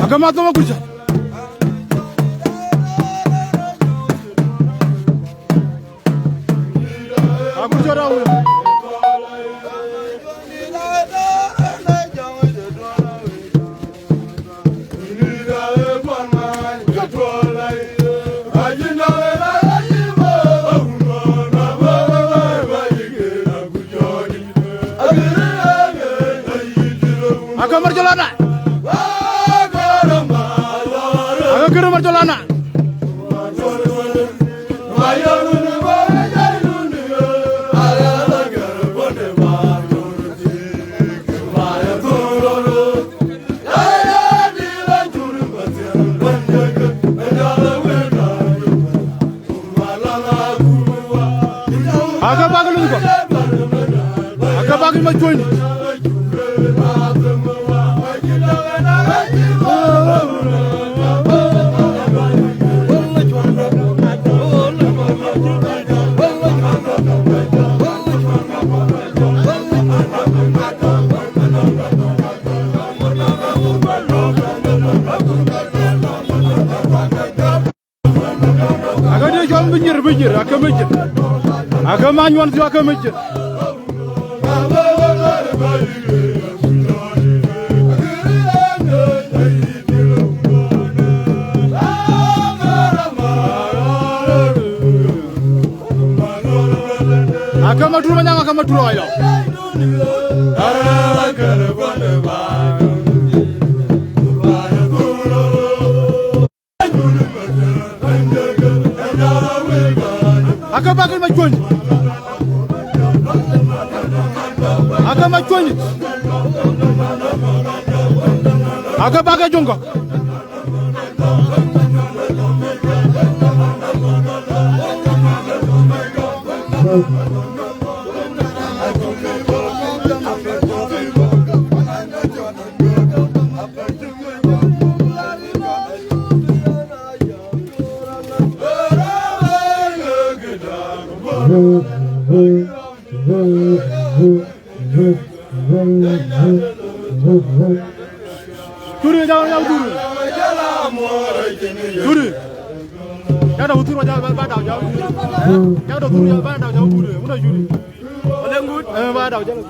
Agama tama kuja. Aku jara wu. Agamar jalana. Agamar jalana. Agabagul ko. Agabagul ma join. Agade jom binjir akamejir. Agama nyuan tu akamejir. Agama dulu mana agama dulu ayo. Agama majuan. Agama majuan. Agama jongo. Turi jauh turi. Turi. Ada utur jauh badau jauh. Ada turi badau jauh turi. Mana turi? Ada ngut badau jauh.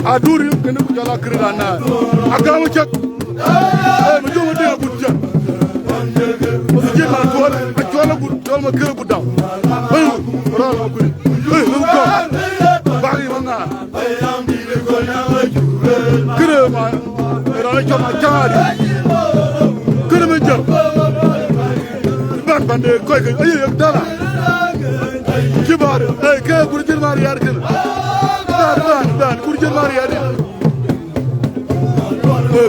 Aduri kene ku jala kirana agamu cek ma jomo de gudja o je ma tola a tola gud tol ma kër bu daw bayu ro ma ku lu ko bari ma nga kër ma ro la joma jaari kër ma jëm ban bande koy ko ay ak dala kibar ay ke bu jël mari yar kër dan kur jël mari yar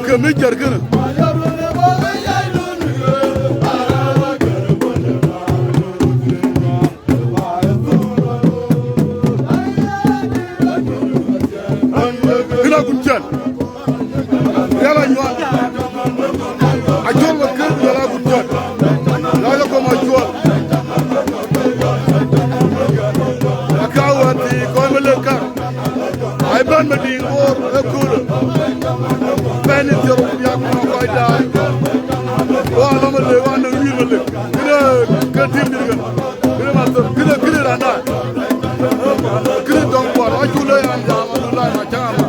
ke me jar kër gina gunjan yala ñuan a jol wa kër yala gunjan la ko ma jol akawati ko me le kar ay ban ma di ngor e kul ben jor ya ko koy daay wa la ma le wa na wi ma le gina ka tim dir gina ma to gina rana gina don ko wa jule an jama la ma jama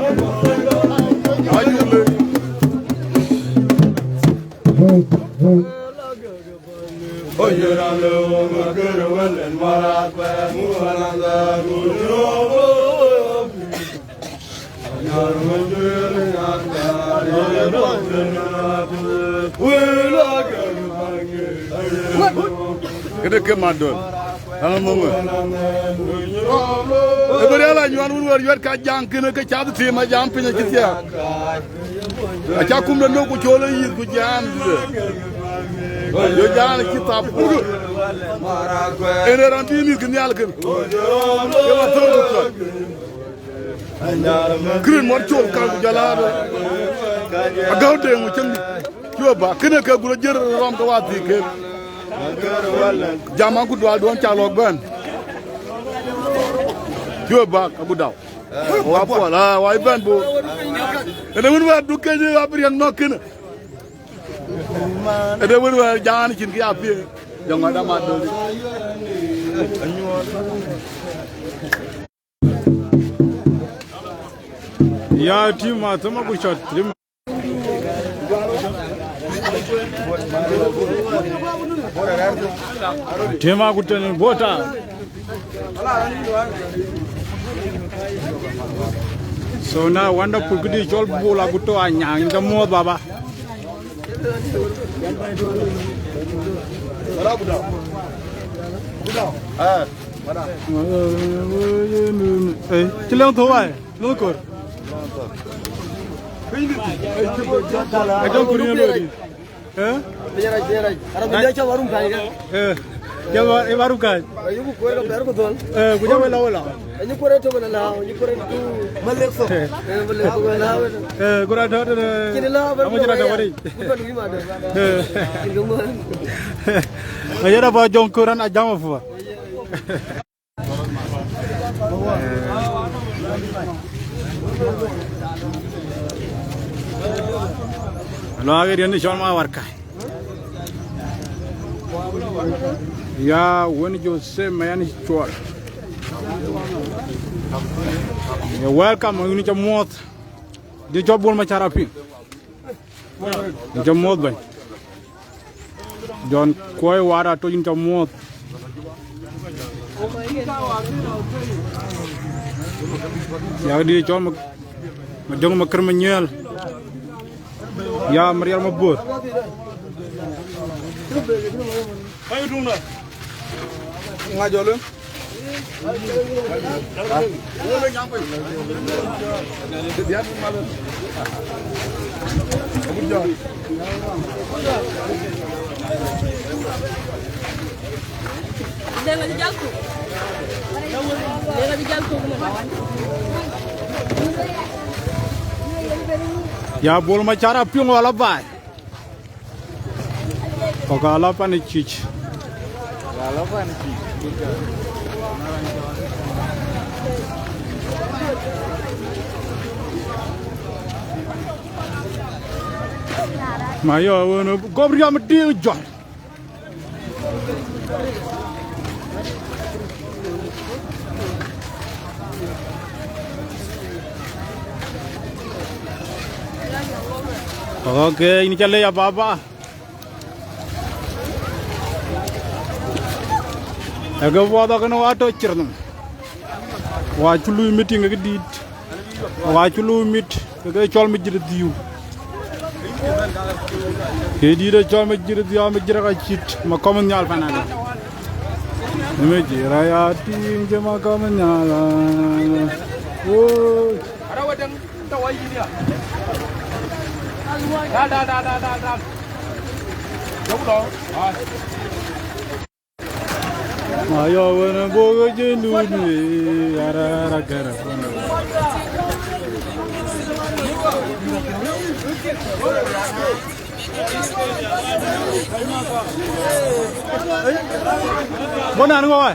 ayule oyeralo ma gero walen marat ba mu alanga guru kede ke madon ala momo e bari ala ñwan wur yor ka jang kene ke caadu te ma jam pinya ci tiya a ca kum no ko ciolo yi ku jam yo jaan ci tap ene ran bi mi kin yalla ken yo ma to ko krin mo ciol ka jalado a gawde mu cëng ciwa ba kene ke gura jër rom ko wati ke jama ku dwal don calok ben ciwa ba abu daw wa pola wa ben bo ene won wa du ke ni abrian no kene ene won wa jaan cin ki api jonga dama do ya tima tama ku shot tema ku ten bota so na wonderful gudi jol bula guto anyang da mo baba chilang tho ai lo kor Ajang kurinya lori. Jera. Ara dia cha warum kai kan? Ya warum kai. Ayu ko ko ber ko don. Kuja wala. Ayu ko reto bana la, ayu ko reto malek so. Malek ko la. Gura dot. Kinila ber. Amo jara dawari. Ko ni ma da. Nguman. Ayara ba jong kuran ajang fu. Lo ageri ni shon ma warka ya woni jo se mayani chwal ya welcome ni cha mot di jobul ma charapi di mot bay jon koy wara to ni cha mot ya di chon ma jong ma kër ma ñeel ya Marial ma bor Ayo tunggu. Ngajol. Ya bol macara piung wala bay. Kogala panikich. Gala panikich. Mayo wono gobriam diu jor. Oke, ini kali ya Baba. Aga wada kana wato cirnam. Wa chulu meeting ga dit. Wa chulu mit ga chol mi jir diu. Ke di da chol mi jir diu mi jir ga chit ma kom nyal fanale. Me jira ya tim je ma kom nyal. Oh, Ada wadang tawai dia. Da. Jauh dong. Ayo wana bogo jenu ni ara gara. Bona anu apa?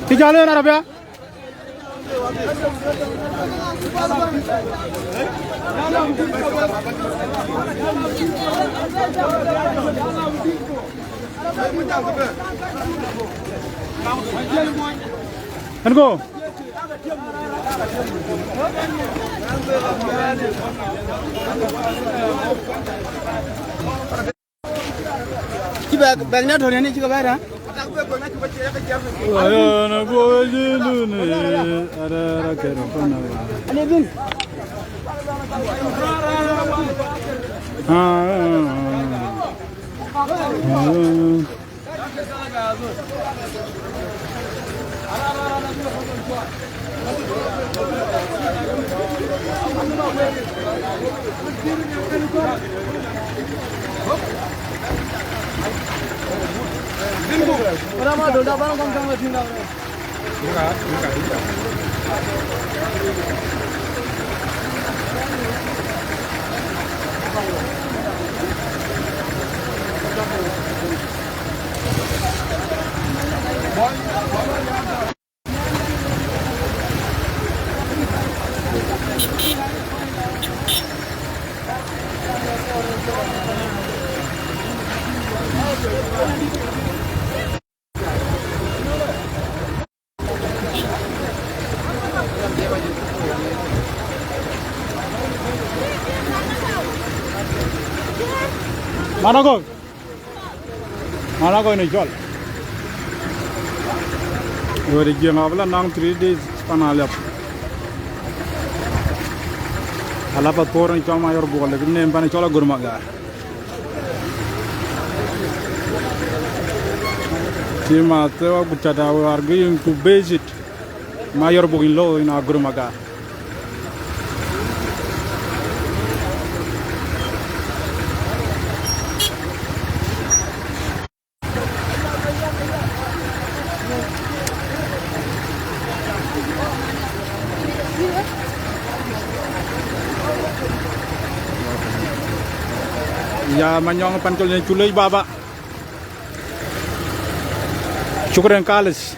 Kijalo na Arabia? And go. Bagna dhoni ni chika baira. Ayo na boju ne ara gara pana. Ani bin. Orang mah doda barang kong mesin dah. Mana ko ni jol. Ori jeng abla nang 3 days panalap. Ala pa toran chama yor bol le ne pan chola gurma ga. Tima tewa butada war going to visit mayor bugin lo ina gurma ga. Ya manyong pancol culay baba. Syukran kalis.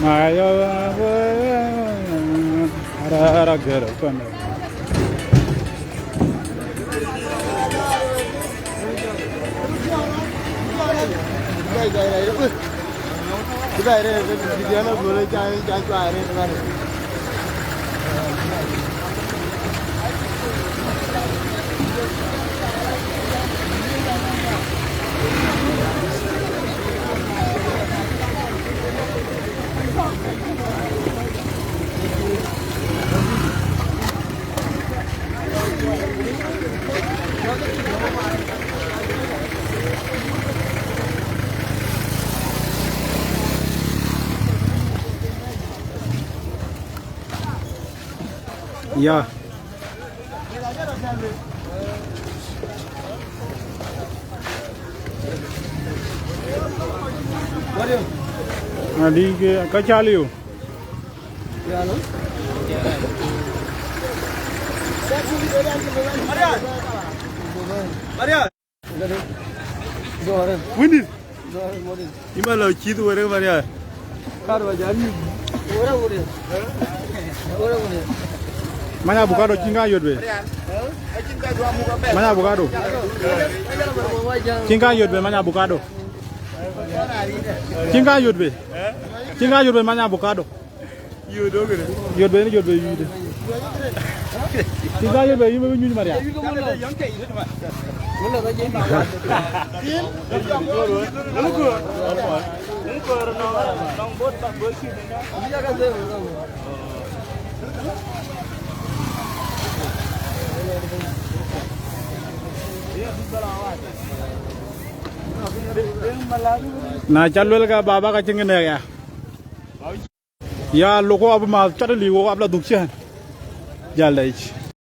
Ayo ara gara pana. Kita ini video na boleh jangan cuare dengan. Yeah. Đi cái cha liều. Maria. Zohar. Winnie. Zohar model. Ima lo chi tu wale Maria. Karwa jani. Ora ora. Ora ora. Mana avocado chinga yodbe. Mana avocado. Chinga yodbe mana avocado. Chinga yodbe. Chinga yodbe mana avocado. Yodo gere. Yodbe ni yodbe yide. Chinga yodbe yime nyuni Maria. Mula da jeni. Nuko. Nuko no bot ba bosi na. Dia ka de. Na chalwel ka baba ka chingene ya. Ya loko ab ma chadli wo ab la dukchen. Jalai.